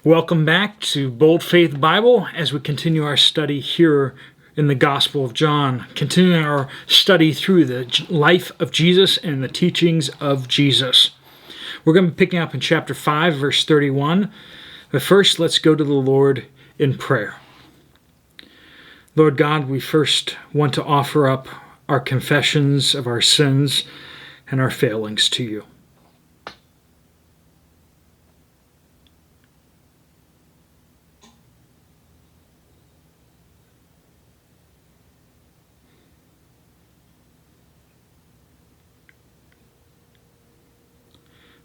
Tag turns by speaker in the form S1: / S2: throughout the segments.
S1: Welcome back to Bold Faith Bible as we continue our study here in the Gospel of John, continuing our study through the life of Jesus and the teachings of Jesus. We're going to be picking up in chapter 5, verse 31. But first, let's go to the Lord in prayer. Lord God, we first want to offer up our confessions of our sins and our failings to you.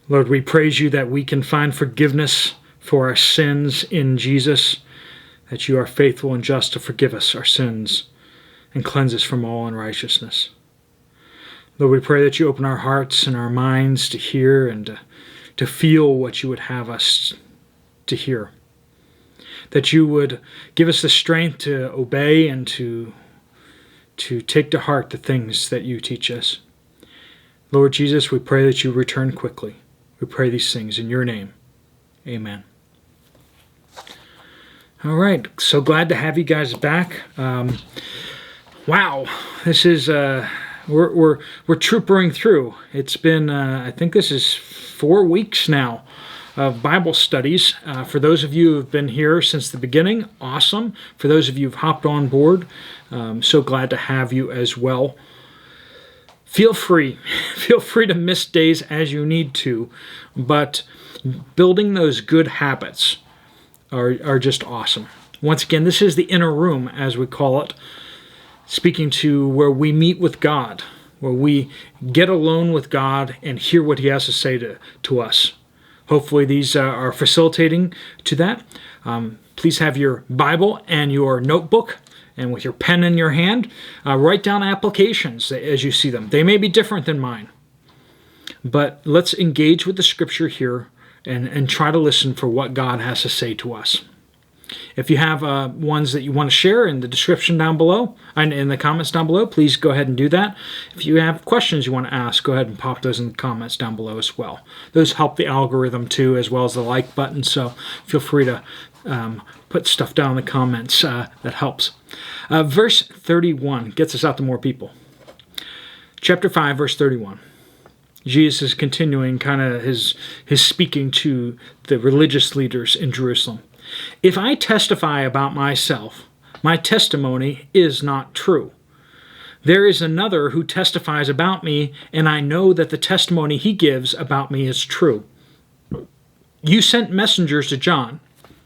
S1: Lord, we praise you that we can find forgiveness for our sins in Jesus, that you are faithful and just to forgive us our sins and cleanse us from all unrighteousness. Lord, we pray that you open our hearts and our minds to hear and to feel what you would have us to hear, that you would give us the strength to obey and to take to heart the things that you teach us. Lord Jesus, we pray that you return quickly. We pray these things in your name. Amen. All right. So glad to have you guys back. Wow. This is, we're troopering through. It's been, I think this is 4 weeks now of Bible studies. For those of you who have been here since the beginning, awesome. For those of you who've hopped on board, so glad to have you as well. Feel free to miss days as you need to, but building those good habits are just awesome. Once again, this is the inner room, as we call it, speaking to where we meet with God, where we get alone with God and hear what he has to say to us. Hopefully these are facilitating to that. Please have your Bible and your notebook, and with your pen in your hand, write down applications as you see them. They may be different than mine, but let's engage with the Scripture here and try to listen for what God has to say to us. If you have ones that you want to share in the description down below, and in the comments down below, please go ahead and do that. If you have questions you want to ask, go ahead and pop those in the comments down below as well. Those help the algorithm too, as well as the like button, so feel free to put stuff down in the comments. That helps. Verse 31 gets us out to more people. Chapter 5, verse 31. Jesus is continuing kind of his speaking to the religious leaders in Jerusalem. If I testify about myself, my testimony is not true. There is another who testifies about me, and I know that the testimony he gives about me is true. You sent messengers to John.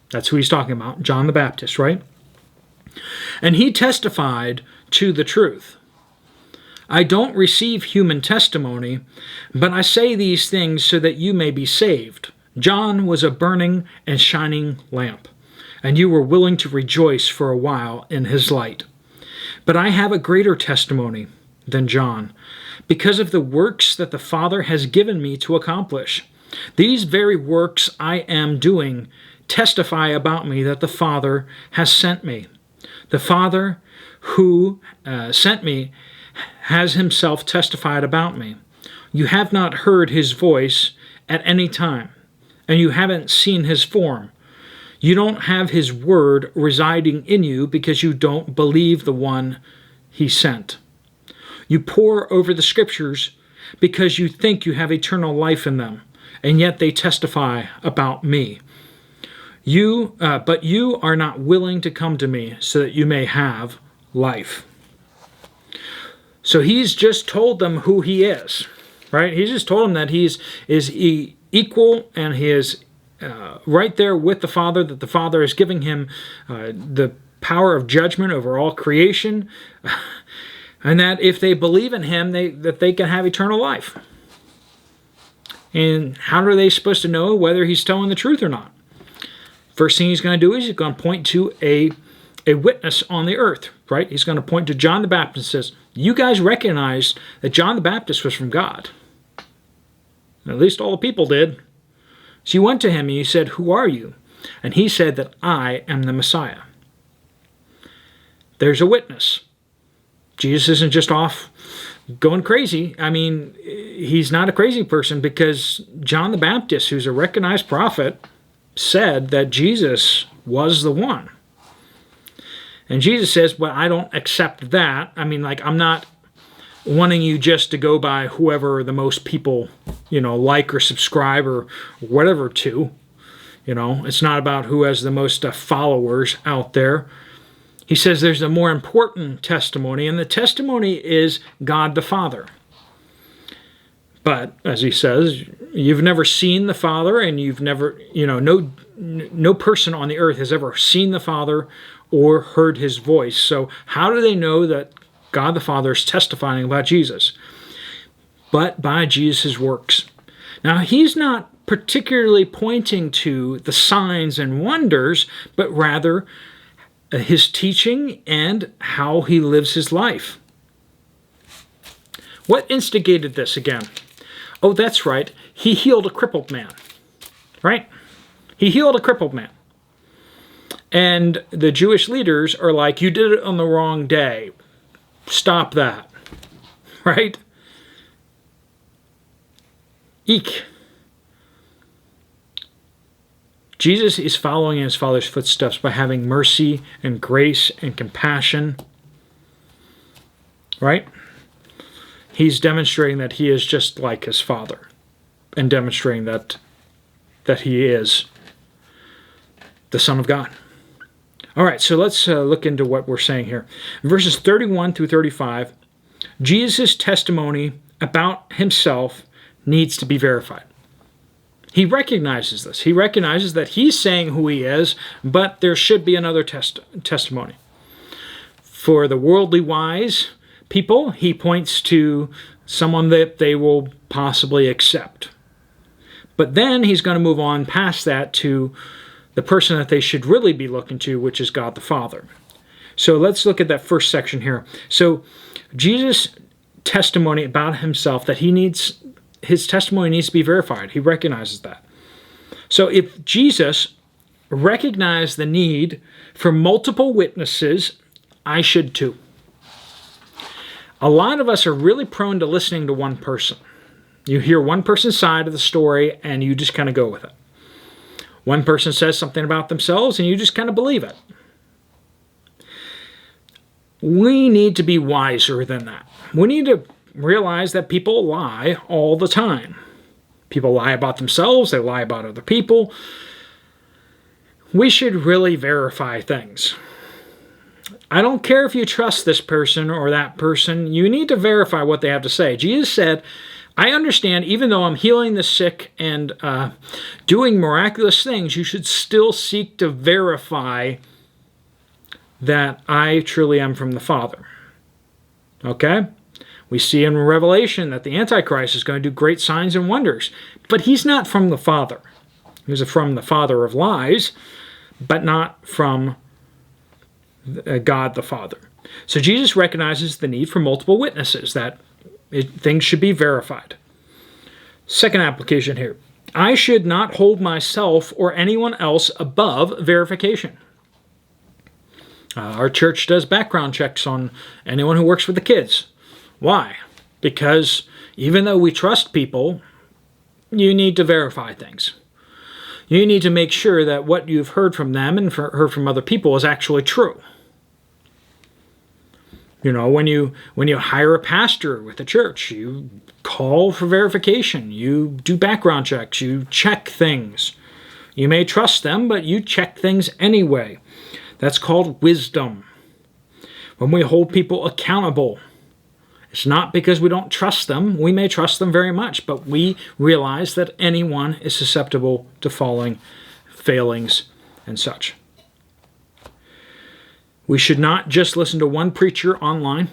S1: That's who he's talking about, John the Baptist, right? And he testified to the truth. I don't receive human testimony, but I say these things so that you may be saved. John was a burning and shining lamp, and you were willing to rejoice for a while in his light. But I have a greater testimony than John, because of the works that the Father has given me to accomplish. These very works I am doing testify about me that the Father has sent me. The Father who sent me has himself testified about me. You have not heard his voice at any time, and you haven't seen his form. You don't have his word residing in you because you don't believe the one he sent. You pore over the Scriptures because you think you have eternal life in them, and yet they testify about me. But you are not willing to come to me so that you may have life. So he's just told them who he is, right? He's just told them that he is equal and he is right there with the Father, that the Father is giving him the power of judgment over all creation, and that if they believe in him, that they can have eternal life. And how are they supposed to know whether he's telling the truth or not? First thing he's going to do is he's going to point to a witness on the earth, right? He's going to point to John the Baptist and says, you guys recognized that John the Baptist was from God. At least all the people did. So you went to him and you said, who are you? And he said that I am the Messiah. There's a witness. Jesus isn't just off going crazy. I mean, he's not a crazy person because John the Baptist, who's a recognized prophet, said that Jesus was the one. And Jesus says, well, I don't accept that. I mean, like, I'm not wanting you just to go by whoever the most people, like or subscribe or whatever to. It's not about who has the most followers out there. He says there's a more important testimony, and the testimony is God the Father. But, as he says, you've never seen the Father, and you've never, no person on the earth has ever seen the Father or heard his voice. So how do they know that God the Father is testifying about Jesus? But by Jesus' works. Now, he's not particularly pointing to the signs and wonders, but rather his teaching and how he lives his life. What instigated this again? Oh, that's right. He healed a crippled man. Right? He healed a crippled man. And the Jewish leaders are like, you did it on the wrong day. Stop that. Right? Eek. Jesus is following in his Father's footsteps by having mercy and grace and compassion. Right? He's demonstrating that he is just like his Father, and demonstrating that he is the Son of God. All right, so let's look into what we're saying here. In verses 31 through 35, Jesus' testimony about himself needs to be verified. He recognizes this. He recognizes that he's saying who he is, but there should be another testimony. For the worldly wise people, he points to someone that they will possibly accept. But then he's going to move on past that to the person that they should really be looking to, which is God the Father. So let's look at that first section here. So Jesus' testimony about himself, that his testimony needs to be verified. He recognizes that. So if Jesus recognized the need for multiple witnesses, I should too. A lot of us are really prone to listening to one person. You hear one person's side of the story and you just kind of go with it. One person says something about themselves and you just kind of believe it. We need to be wiser than that. We need to realize that people lie all the time. People lie about themselves, they lie about other people. We should really verify things. I don't care if you trust this person or that person, you need to verify what they have to say. Jesus said, I understand, even though I'm healing the sick and doing miraculous things, you should still seek to verify that I truly am from the Father. Okay? We see in Revelation that the Antichrist is going to do great signs and wonders, but he's not from the Father. He's from the father of lies, but not from God the Father. So Jesus recognizes the need for multiple witnesses, that things should be verified. Second application here. I should not hold myself or anyone else above verification. Our church does background checks on anyone who works with the kids. Why? Because even though we trust people, you need to verify things. You need to make sure that what you've heard from them and heard from other people is actually true. You know, when you hire a pastor with a church, you call for verification. You do background checks. You check things. You may trust them, but you check things anyway. That's called wisdom. When we hold people accountable, it's not because we don't trust them. We may trust them very much, but we realize that anyone is susceptible to failings, and such. We should not just listen to one preacher online.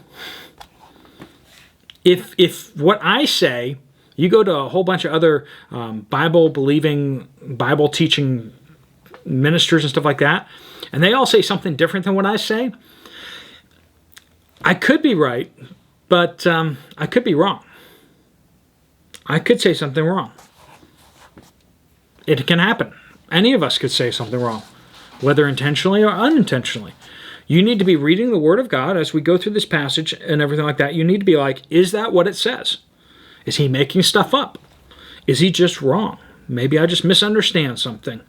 S1: If what I say, you go to a whole bunch of other Bible-believing, Bible-teaching ministers and stuff like that, and they all say something different than what I say, I could be right, but I could be wrong. I could say something wrong. It can happen. Any of us could say something wrong, whether intentionally or unintentionally. You need to be reading the Word of God as we go through this passage and everything like that. You need to be like, is that what it says? Is he making stuff up? Is he just wrong? Maybe I just misunderstand something.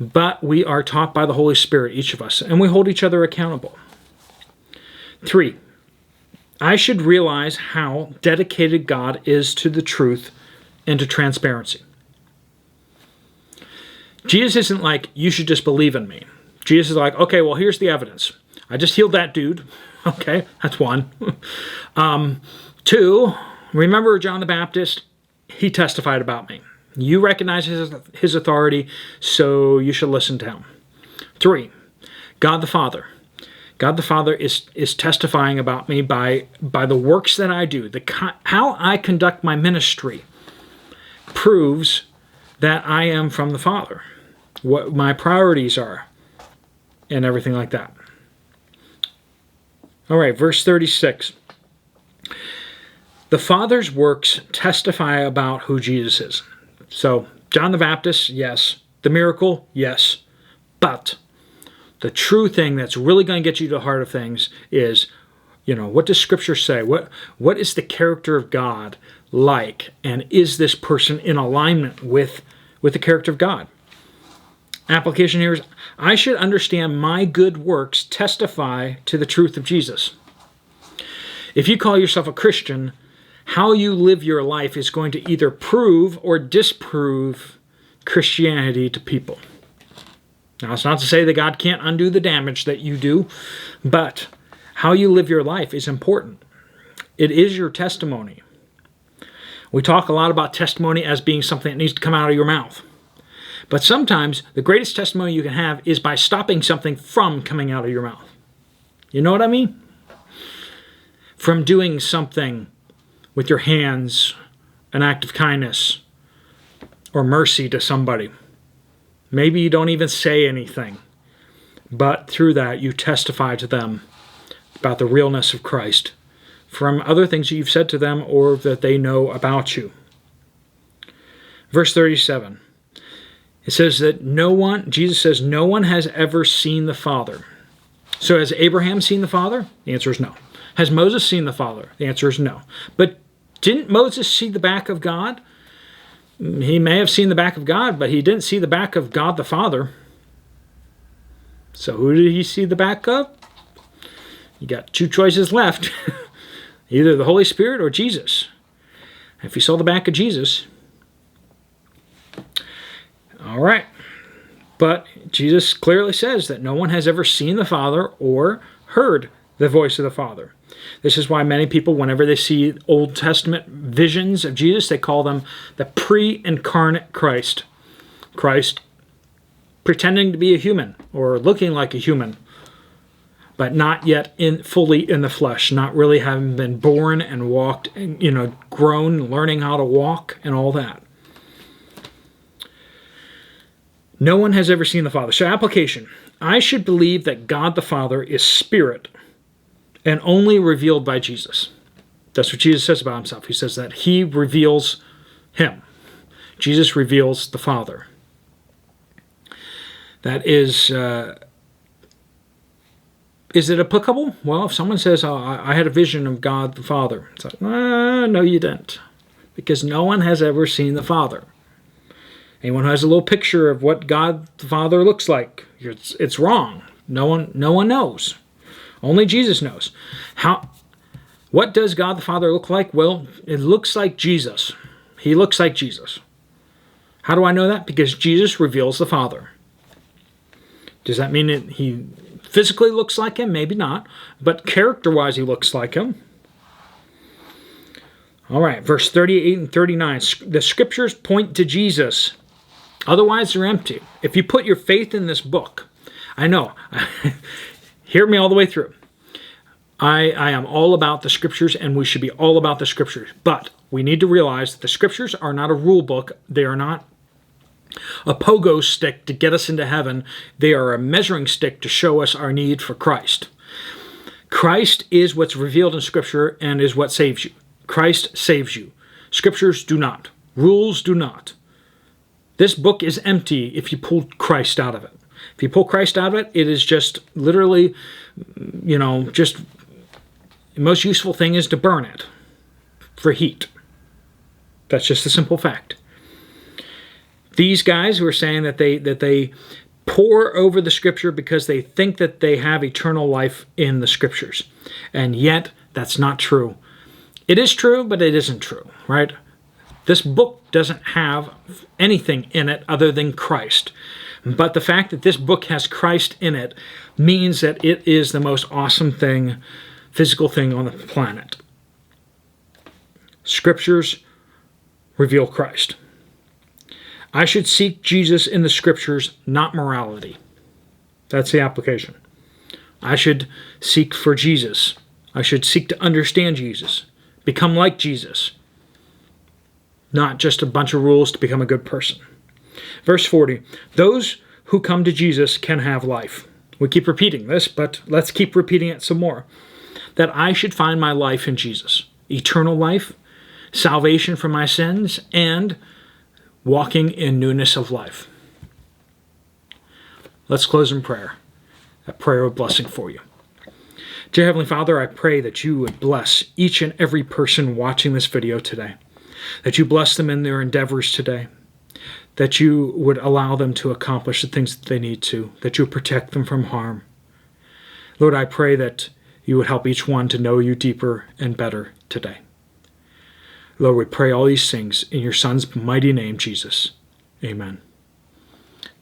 S1: but we are taught by the Holy Spirit, each of us, and we hold each other accountable. 3, I should realize how dedicated God is to the truth and to transparency. Jesus isn't like, you should just believe in me. Jesus is like, okay, well, here's the evidence. I just healed that dude. Okay, that's 1. 2, remember John the Baptist? He testified about me. You recognize his authority, so you should listen to him. 3, God the Father. God the Father is testifying about me by the works that I do. How I conduct my ministry proves that I am from the Father, what my priorities are, and everything like that. All right, verse 36. The Father's works testify about who Jesus is. So, John the Baptist, yes. The miracle, yes. But the true thing that's really going to get you to the heart of things is, what does Scripture say? What is the character of God like? And is this person in alignment with the character of God? Application here is, I should understand my good works testify to the truth of Jesus. If you call yourself a Christian, how you live your life is going to either prove or disprove Christianity to people. Now, it's not to say that God can't undo the damage that you do, but how you live your life is important. It is your testimony. We talk a lot about testimony as being something that needs to come out of your mouth. But sometimes the greatest testimony you can have is by stopping something from coming out of your mouth. You know what I mean? From doing something with your hands, an act of kindness or mercy to somebody. Maybe you don't even say anything, but through that you testify to them about the realness of Christ from other things that you've said to them or that they know about you. Verse 37. It says that Jesus says, no one has ever seen the Father. So has Abraham seen the Father? The answer is no. Has Moses seen the Father? The answer is no. But didn't Moses see the back of God? He may have seen the back of God, but he didn't see the back of God the Father. So who did he see the back of? You got 2 choices left. Either the Holy Spirit or Jesus. If you saw the back of Jesus, all right. But Jesus clearly says that no one has ever seen the Father or heard the voice of the Father. This is why many people, whenever they see Old Testament visions of Jesus, they call them the pre-incarnate Christ. Christ pretending to be a human or looking like a human, but not yet fully in the flesh, not really having been born and walked, and, grown, learning how to walk and all that. No one has ever seen the Father. So application. I should believe that God the Father is spirit and only revealed by Jesus. That's what Jesus says about himself. He says that he reveals him. Jesus reveals the Father. That is it applicable? Well, if someone says, I had a vision of God the Father, it's like, no, you didn't. Because no one has ever seen the Father. Anyone who has a little picture of what God the Father looks like, it's wrong. No one knows. Only Jesus knows. What does God the Father look like? Well, it looks like Jesus. He looks like Jesus. How do I know that? Because Jesus reveals the Father. Does that mean that he physically looks like him? Maybe not. But character-wise, he looks like him. All right, verse 38 and 39. The Scriptures point to Jesus. Otherwise, they're empty. If you put your faith in this book, I know, hear me all the way through. I am all about the Scriptures, and we should be all about the Scriptures. But we need to realize that the Scriptures are not a rule book. They are not a pogo stick to get us into heaven. They are a measuring stick to show us our need for Christ. Christ is what's revealed in Scripture and is what saves you. Christ saves you. Scriptures do not. Rules do not. This book is empty if you pull Christ out of it. If you pull Christ out of it, it is just literally, just the most useful thing is to burn it for heat. That's just a simple fact. These guys who are saying that they pore over the Scripture because they think that they have eternal life in the Scriptures. And yet, that's not true. It is true, but it isn't true, right? This book doesn't have anything in it other than Christ. But the fact that this book has Christ in it means that it is the most awesome thing, physical thing on the planet. Scriptures reveal Christ. I should seek Jesus in the Scriptures, not morality. That's the application. I should seek for Jesus. I should seek to understand Jesus, become like Jesus, not just a bunch of rules to become a good person. Verse 40, those who come to Jesus can have life. We keep repeating this, but let's keep repeating it some more. That I should find my life in Jesus. Eternal life, salvation from my sins, and walking in newness of life. Let's close in prayer. A prayer of blessing for you. Dear Heavenly Father, I pray that you would bless each and every person watching this video today. That you bless them in their endeavors today. That you would allow them to accomplish the things that they need to. That you would protect them from harm. Lord, I pray that you would help each one to know you deeper and better today. Lord, we pray all these things in your Son's mighty name, Jesus. Amen.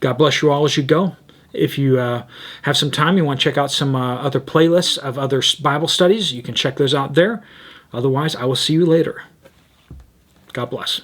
S1: God bless you all as you go. If you have some time, you want to check out some other playlists of other Bible studies, you can check those out there. Otherwise, I will see you later. God bless.